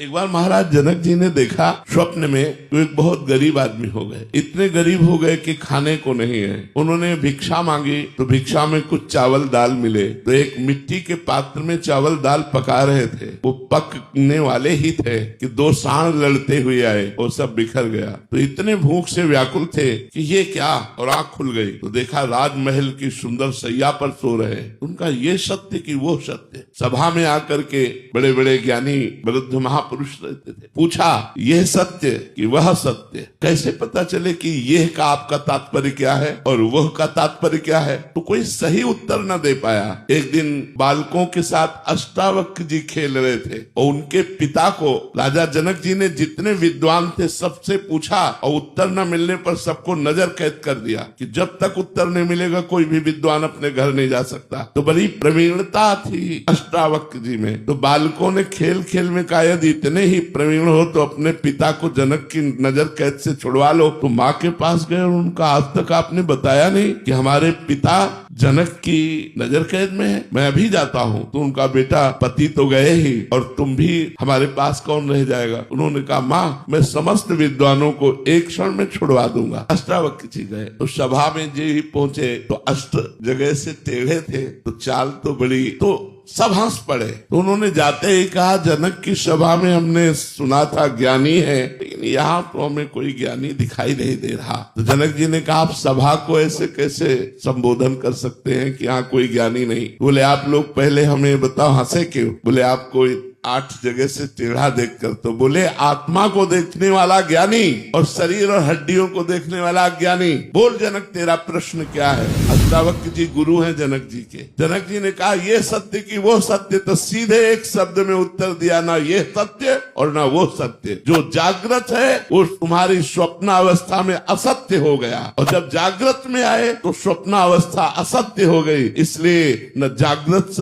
एक बार महाराज जनक जी ने देखा स्वप्न में तो एक बहुत गरीब आदमी हो गए। इतने गरीब हो गए कि खाने को नहीं है। उन्होंने भिक्षा मांगी तो भिक्षा में कुछ चावल दाल मिले। तो एक मिट्टी के पात्र में चावल दाल पका रहे थे, वो पकने वाले ही थे कि दो सांड लड़ते हुए आए और सब बिखर गया। तो इतने भूख से व्याकुल थे कि ये क्या, और आंख खुल गई तो देखा राजमहल की सुंदर सैया पर सो रहे। उनका ये सत्य कि वो सत्य। सभा में आकर के बड़े बड़े ज्ञानी वृद्ध महापुरुष रहते थे। पूछा यह सत्य कि वह सत्य, कैसे पता चले कि यह का आपका तात्पर्य क्या है और वह का तात्पर्य क्या है? तो कोई सही उत्तर न दे पाया। एक दिन बालकों के साथ अष्टावक्र जी खेल रहे थे और उनके पिता को राजा जनक जी ने जितने विद्वान थे सबसे पूछा और उत्तर न मिलने पर सबको नजर कैद कर दिया कि जब तक उत्तर नहीं मिलेगा कोई भी विद्वान अपने घर नहीं जा सकता। तो बड़ी प्रवीणता थी अष्टावक्र जी में। तो बालकों ने खेल खेल में कहा यदि इतने ही प्रवीण हो तो अपने पिता को जनक की नजर कैद से छुड़वा लो। तो माँ के पास गए और उनका आज तक आपने बताया नहीं कि हमारे पिता जनक की नजर कैद में है, मैं अभी जाता हूँ। तो उनका बेटा पति तो गए ही और तुम भी, हमारे पास कौन रह जाएगा? उन्होंने कहा माँ मैं समस्त विद्वानों को एक क्षण में छुड़वा दूंगा। अष्टावक्र जी गए तो सभा में जी ही पहुंचे तो अष्ट जगह से टेढ़े थे तो चाल तो बड़ी, तो सब हंस पड़े। तो उन्होंने जाते ही कहा जनक की सभा में हमने सुना था ज्ञानी है, लेकिन यहाँ तो हमें कोई ज्ञानी दिखाई नहीं दे रहा। तो जनक जी ने कहा आप सभा को ऐसे कैसे संबोधन कर सकते हैं कि यहाँ कोई ज्ञानी नहीं? बोले आप लोग पहले हमें बताओ हंसे क्यों? बोले आपको 8 जगह से टेढ़ा देखकर। तो बोले आत्मा को देखने वाला ज्ञानी और शरीर और हड्डियों को देखने वाला ज्ञानी। बोल जनक तेरा प्रश्न क्या है? अष्टावक्र जी गुरु हैं जनक जी के। जनक जी ने कहा ये सत्य कि वो सत्य? तो सीधे एक शब्द में उत्तर दिया, ना ये सत्य और ना वो सत्य। जो जागृत है वो तुम्हारी स्वप्न अवस्था में असत्य हो गया और जब जागृत में आए तो स्वप्न अवस्था असत्य हो गई। इसलिए न जागृत